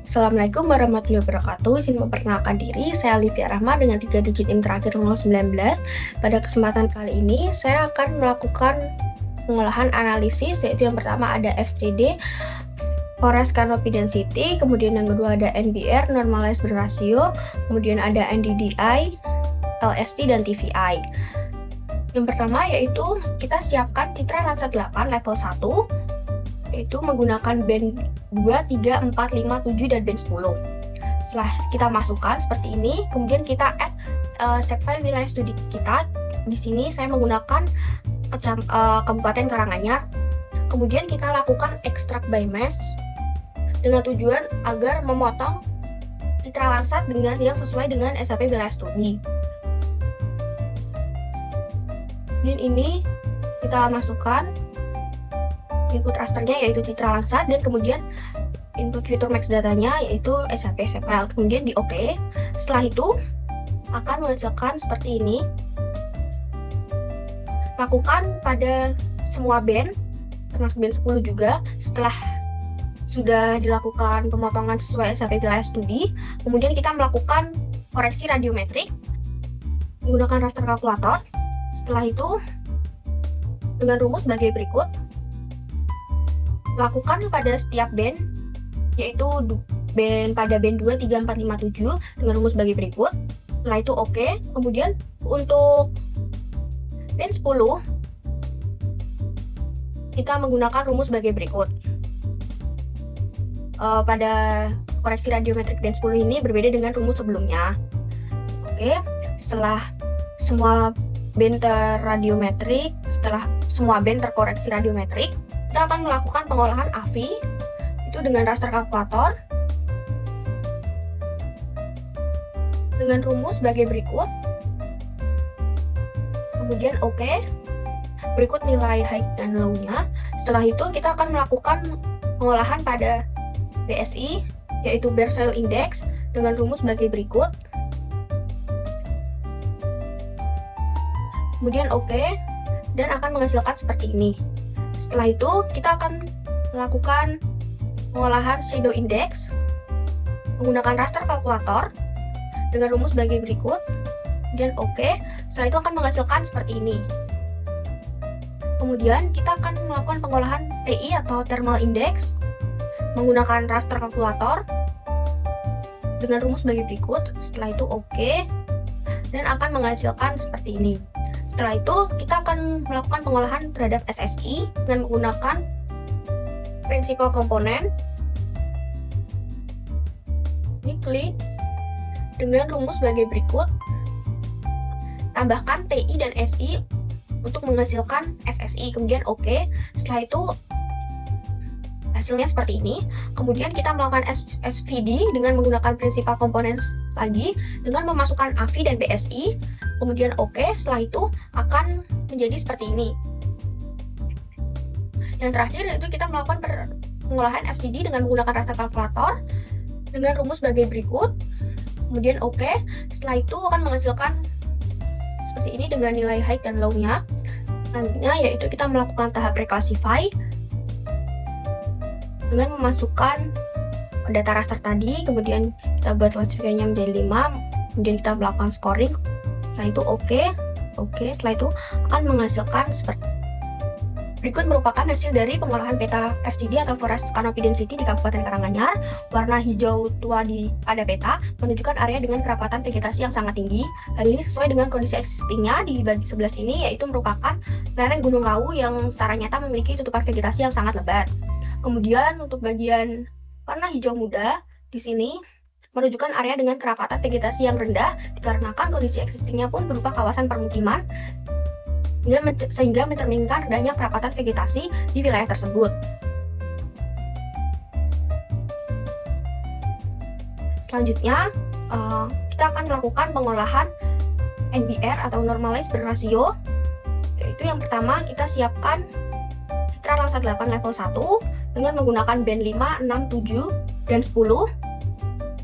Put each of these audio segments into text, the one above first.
Assalamualaikum warahmatullahi wabarakatuh. Izin memperkenalkan diri, saya Livia Rahma dengan 3 digit NIM terakhir 019. Pada kesempatan kali ini, saya akan melakukan pengolahan analisis, yaitu yang pertama ada FCD, Forest Canopy Density, kemudian yang kedua ada NBR, Normalized Burn Ratio, kemudian ada NDDI, LST, dan TVI. Yang pertama yaitu kita siapkan citra Landsat 8 level 1, yaitu menggunakan band 2, 3, 4, 5, 7, dan band 10. Setelah kita masukkan seperti ini, kemudian kita add shapefile wilayah studi kita. Di sini saya menggunakan Kabupaten Karanganyar. Kemudian kita lakukan extract by mesh dengan tujuan agar memotong citra Landsat dengan yang sesuai dengan SAP wilayah studi. Dan ini kita masukkan input rasternya yaitu citra Landsat, dan kemudian input fitur max datanya yaitu SAP file, kemudian di OK. Setelah itu akan menghasilkan seperti ini. Lakukan pada semua band, termasuk band 10 juga. Setelah sudah dilakukan pemotongan sesuai SAP wilayah studi, kemudian kita melakukan koreksi radiometrik menggunakan raster kalkulator. Setelah itu dengan rumus sebagai berikut. Lakukan pada setiap band, yaitu pada band 2, 3, 4, 5, 7 dengan rumus sebagai berikut. Setelah itu OK. Kemudian untuk band 10 kita menggunakan rumus sebagai berikut. Pada koreksi radiometrik band 10 ini berbeda dengan rumus sebelumnya. Oke, setelah semua band radiometrik, setelah semua band terkoreksi radiometrik, kita akan melakukan pengolahan AVI itu dengan raster kalkulator dengan rumus sebagai berikut. Kemudian OK. Berikut nilai high dan low-nya. Setelah itu kita akan melakukan pengolahan pada BSI yaitu Bare Soil Index dengan rumus sebagai berikut. Kemudian OK, dan akan menghasilkan seperti ini. Setelah itu kita akan melakukan pengolahan shadow index menggunakan raster kalkulator dengan rumus sebagai berikut. Kemudian OK. Setelah itu akan menghasilkan seperti ini. Kemudian kita akan melakukan pengolahan TI atau thermal index menggunakan raster kalkulator dengan rumus sebagai berikut. Setelah itu OK, dan akan menghasilkan seperti ini. Setelah itu kita akan melakukan pengolahan terhadap SSI dengan menggunakan prinsipal komponen. Ini klik dengan rumus sebagai berikut. Tambahkan TI dan SI untuk menghasilkan SSI, kemudian OK. Setelah itu hasilnya seperti ini. Kemudian kita melakukan SVD dengan menggunakan prinsipal komponen lagi dengan memasukkan AVI dan BSI. Kemudian OK. Setelah itu akan menjadi seperti ini. Yang terakhir yaitu kita melakukan pengolahan FCD dengan menggunakan raster kalkulator dengan rumus sebagai berikut. Kemudian OK. Setelah itu akan menghasilkan seperti ini dengan nilai high dan low-nya. Selanjutnya yaitu kita melakukan tahap reclassify dengan memasukkan data raster tadi, kemudian kita buat klasifikasinya menjadi 5, kemudian kita melakukan scoring. Setelah itu OK. Setelah itu akan menghasilkan seperti berikut. Merupakan hasil dari pengolahan peta FCD atau Forest Canopy Density di Kabupaten Karanganyar. Warna hijau tua pada peta menunjukkan area dengan kerapatan vegetasi yang sangat tinggi. Hal ini sesuai dengan kondisi existingnya di bagian sebelah sini, yaitu merupakan lereng Gunung Lawu yang secara nyata memiliki tutupan vegetasi yang sangat lebat. Kemudian untuk bagian warna hijau muda di sini menunjukkan area dengan kerapatan vegetasi yang rendah dikarenakan kondisi existingnya pun berupa kawasan permukiman sehingga mencerminkan rendahnya kerapatan vegetasi di wilayah tersebut. Selanjutnya kita akan melakukan pengolahan NBR atau Normalized Burn Ratio, yaitu yang pertama kita siapkan citra Landsat 8 level 1 dengan menggunakan band 5, 6, 7, dan 10.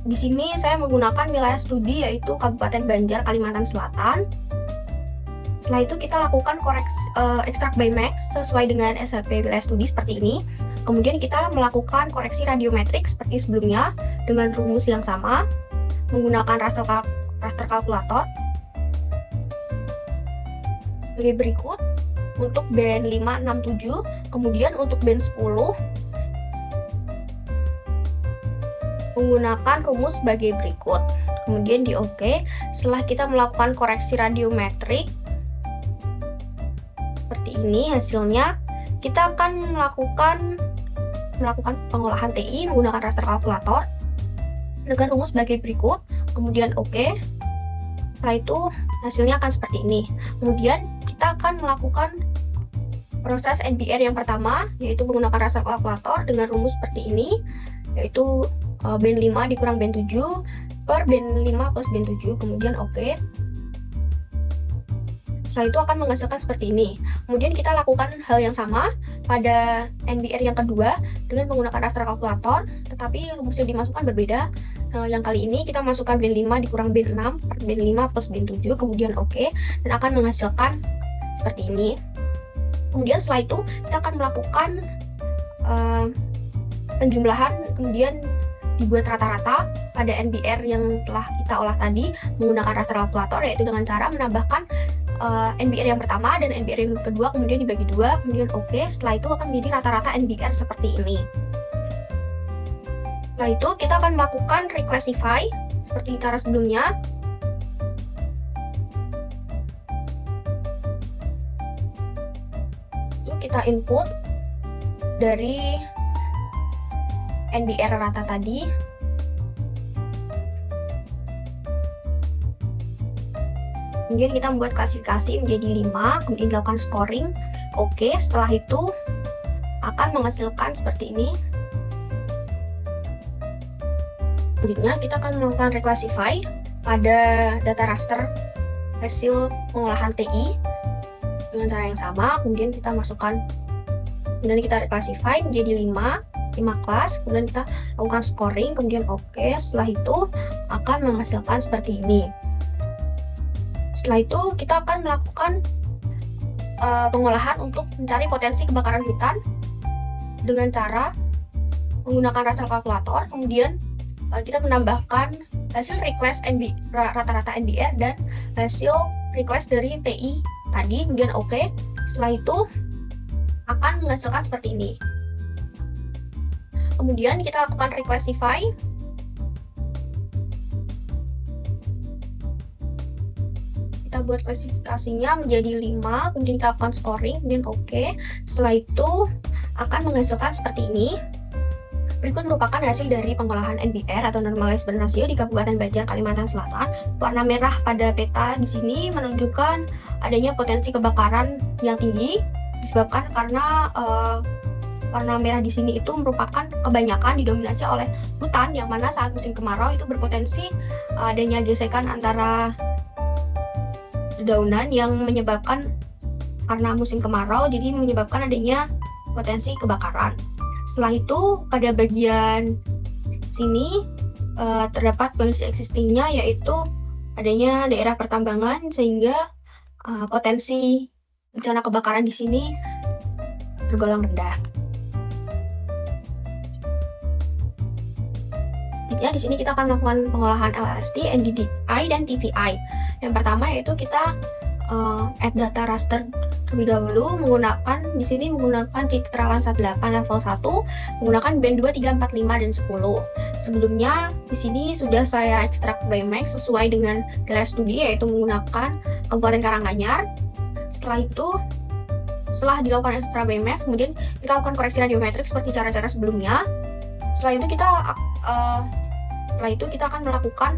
Di sini saya menggunakan wilayah studi yaitu Kabupaten Banjar, Kalimantan Selatan. Setelah itu kita lakukan extract by max sesuai dengan SAP wilayah studi seperti ini. Kemudian kita melakukan koreksi radiometrik seperti sebelumnya dengan rumus yang sama menggunakan raster kalkulator sebagai berikut. Untuk band 5, 6, 7, kemudian untuk band 10 menggunakan rumus sebagai berikut. Kemudian di OK. Setelah kita melakukan koreksi radiometrik seperti ini hasilnya, kita akan melakukan pengolahan TI menggunakan raster kalkulator dengan rumus sebagai berikut. Kemudian OK. Setelah itu hasilnya akan seperti ini. Kemudian kita akan melakukan proses NBR yang pertama, yaitu menggunakan raster kalkulator dengan rumus seperti ini, yaitu band 5 dikurang band 7 per band 5 plus band 7, kemudian OK. Setelah itu akan menghasilkan seperti ini. Kemudian kita lakukan hal yang sama pada NBR yang kedua dengan menggunakan raster kalkulator, tetapi rumus yang dimasukkan berbeda. Yang kali ini kita masukkan band 5 dikurang band 6 per band 5 plus band 7, kemudian OK, dan akan menghasilkan seperti ini. Kemudian setelah itu kita akan melakukan penjumlahan, kemudian dibuat rata-rata pada NBR yang telah kita olah tadi menggunakan raster kalkulator, yaitu dengan cara menambahkan NBR yang pertama dan NBR yang kedua, kemudian dibagi dua, kemudian OK. Setelah itu akan menjadi rata-rata NBR seperti ini. Setelah itu kita akan melakukan reclassify seperti cara sebelumnya. Kita input dari NBR rata tadi. Kemudian kita membuat klasifikasi menjadi 5, kemudian dilakukan scoring. Oke, setelah itu akan menghasilkan seperti ini. Selanjutnya kita akan melakukan reclassify pada data raster hasil pengolahan TI dengan cara yang sama. Kemudian kita masukkan, kemudian kita reclassify menjadi 5 kelas, kemudian kita lakukan scoring, kemudian OK. Setelah itu akan menghasilkan seperti ini. Setelah itu kita akan melakukan pengolahan untuk mencari potensi kebakaran hutan dengan cara menggunakan raster kalkulator. Kemudian kita menambahkan hasil reclass rata-rata NBR dan hasil reclass dari TI tadi, kemudian OK. Setelah itu akan menghasilkan seperti ini. Kemudian kita lakukan reclassify. Kita buat klasifikasinya menjadi 5, kemudian kita lakukan scoring, kemudian OK. Setelah itu akan menghasilkan seperti ini. Berikut merupakan hasil dari pengolahan NBR atau normalized burn ratio di Kabupaten Banjar, Kalimantan Selatan. Warna merah pada peta di sini menunjukkan adanya potensi kebakaran yang tinggi disebabkan karena warna merah di sini itu merupakan kebanyakan didominasi oleh hutan, yang mana saat musim kemarau itu berpotensi adanya gesekan antara dedaunan yang menyebabkan, karena musim kemarau jadi menyebabkan adanya potensi kebakaran. Setelah itu pada bagian sini terdapat kondisi existingnya, yaitu adanya daerah pertambangan sehingga potensi bencana kebakaran di sini tergolong rendah. Di sini kita akan melakukan pengolahan LST, NDDI, dan TVI. Yang pertama yaitu kita add data raster terlebih dahulu di sini menggunakan Citralan 18 level 1 menggunakan band 2, 3, 4, 5, dan 10. Sebelumnya di sini sudah saya ekstrak BMX sesuai dengan galeri studi, yaitu menggunakan Kabupaten Karanganyar. Setelah dilakukan ekstrak BMX, kemudian kita lakukan koreksi radiometrik seperti cara-cara sebelumnya. Setelah itu kita akan melakukan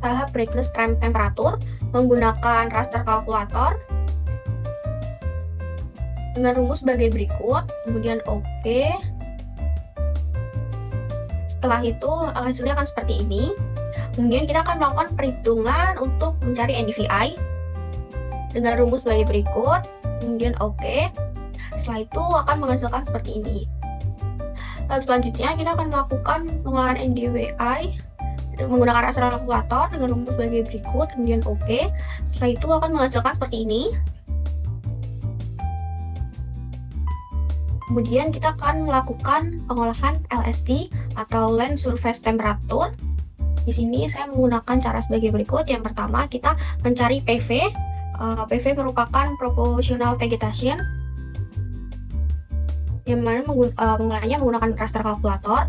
tahap brightness temperatur menggunakan raster kalkulator dengan rumus sebagai berikut, kemudian OK. Setelah itu hasilnya akan seperti ini. Kemudian kita akan melakukan perhitungan untuk mencari NDVI dengan rumus sebagai berikut, kemudian OK. Setelah itu akan menghasilkan seperti ini. Tahap selanjutnya kita akan melakukan pengolahan NDVI menggunakan raster kalkulator dengan rumus sebagai berikut, kemudian OK. Setelah itu akan menghasilkan seperti ini. Kemudian kita akan melakukan pengolahan LST atau Land Surface Temperature. Di sini saya menggunakan cara sebagai berikut. Yang pertama, kita mencari PV. PV merupakan Proportional Vegetation, yang mana pengolahannya menggunakan raster kalkulator.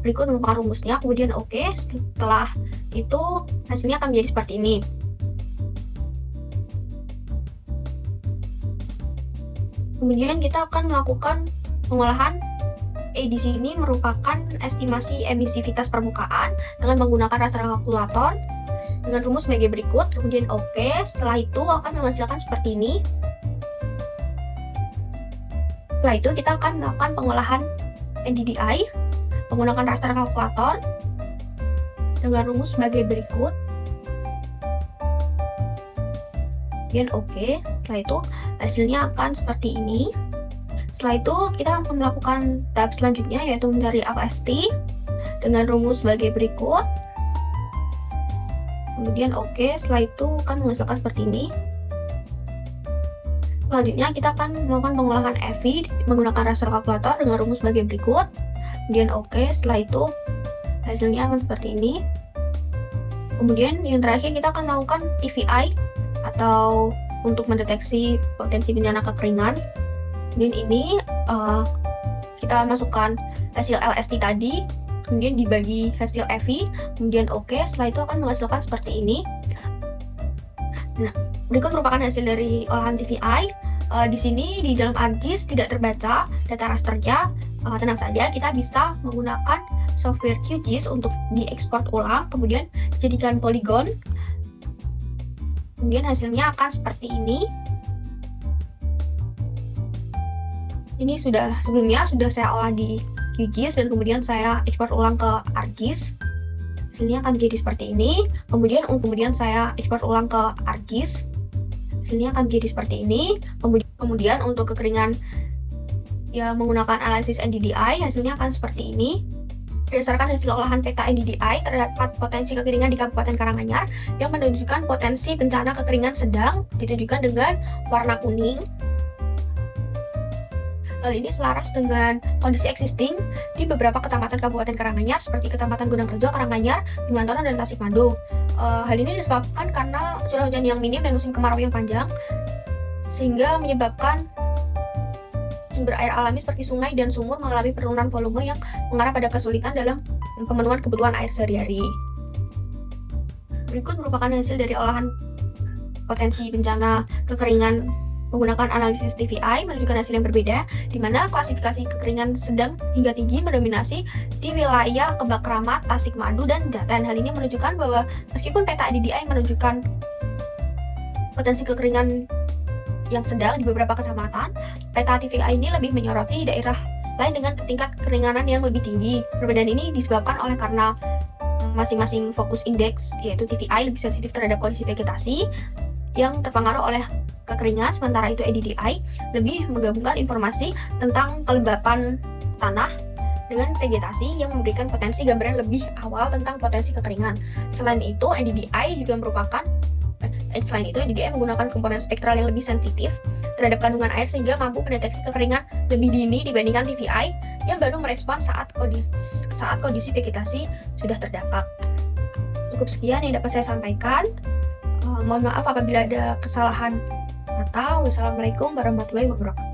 Berikut merupakan rumusnya, kemudian oke. Setelah itu hasilnya akan menjadi seperti ini. Kemudian kita akan melakukan pengolahan. Di sini merupakan estimasi emisivitas permukaan dengan menggunakan raster kalkulator dengan rumus sebagai berikut. Kemudian oke. Setelah itu akan menghasilkan seperti ini. Setelah itu kita akan melakukan pengolahan NDDI menggunakan raster kalkulator dengan rumus sebagai berikut. Kemudian oke. Setelah itu hasilnya akan seperti ini. Setelah itu kita akan melakukan tahap selanjutnya, yaitu mencari LST dengan rumus sebagai berikut. Kemudian oke. Setelah itu akan menghasilkan seperti ini. Selanjutnya kita akan melakukan pengolahan FV menggunakan raster kalkulator dengan rumus sebagai berikut. Kemudian oke. Setelah itu hasilnya akan seperti ini. Kemudian yang terakhir kita akan melakukan TVI atau untuk mendeteksi potensi bencana kekeringan. Kemudian ini kita masukkan hasil LST tadi, kemudian dibagi hasil FV, kemudian oke. Setelah itu akan menghasilkan seperti ini. Nah, berikut merupakan hasil dari olahan TVI. Di sini di dalam ArcGIS tidak terbaca data rasternya. Tenang saja, kita bisa menggunakan software QGIS untuk diekspor ulang, kemudian dijadikan poligon. Kemudian hasilnya akan seperti ini. Ini sebelumnya sudah saya olah di QGIS dan kemudian saya ekspor ulang ke ArcGIS. Hasilnya akan menjadi seperti ini. Kemudian saya ekspor ulang ke ArcGIS. Hasilnya akan menjadi seperti ini. Kemudian untuk kekeringan yang menggunakan analisis NDDI, hasilnya akan seperti ini. Berdasarkan hasil olahan peta NDDI, terdapat potensi kekeringan di Kabupaten Karanganyar yang menunjukkan potensi bencana kekeringan sedang, ditunjukkan dengan warna kuning. Hal ini selaras dengan kondisi existing di beberapa kecamatan Kabupaten Karanganyar seperti Kecamatan Gunungrejo, Karanganyar, Bimantoro, dan Tasikmadu. Hal ini disebabkan karena curah hujan yang minim dan musim kemarau yang panjang, sehingga menyebabkan sumber air alami seperti sungai dan sumur mengalami penurunan volume yang mengarah pada kesulitan dalam pemenuhan kebutuhan air sehari-hari. Berikut merupakan hasil dari olahan potensi bencana kekeringan menggunakan analisis TVI menunjukkan hasil yang berbeda, di mana klasifikasi kekeringan sedang hingga tinggi mendominasi di wilayah Kebak Ramat, Tasikmadu, dan Jaten. Hal ini menunjukkan bahwa meskipun peta NDDI menunjukkan potensi kekeringan yang sedang di beberapa kecamatan, peta TVI ini lebih menyoroti daerah lain dengan tingkat kekeringanan yang lebih tinggi. Perbedaan ini disebabkan oleh karena masing-masing fokus indeks, yaitu TVI lebih sensitif terhadap kondisi vegetasi yang terpengaruh oleh kekeringan, sementara itu NDDI lebih menggabungkan informasi tentang kelembapan tanah dengan vegetasi yang memberikan potensi gambaran lebih awal tentang potensi kekeringan. Selain itu, NDDI menggunakan komponen spektral yang lebih sensitif terhadap kandungan air sehingga mampu mendeteksi kekeringan lebih dini dibandingkan TVI yang baru merespon saat kondisi vegetasi sudah terdapat. Cukup sekian yang dapat saya sampaikan. Mohon maaf apabila ada kesalahan kata. Wassalamualaikum warahmatullahi wabarakatuh.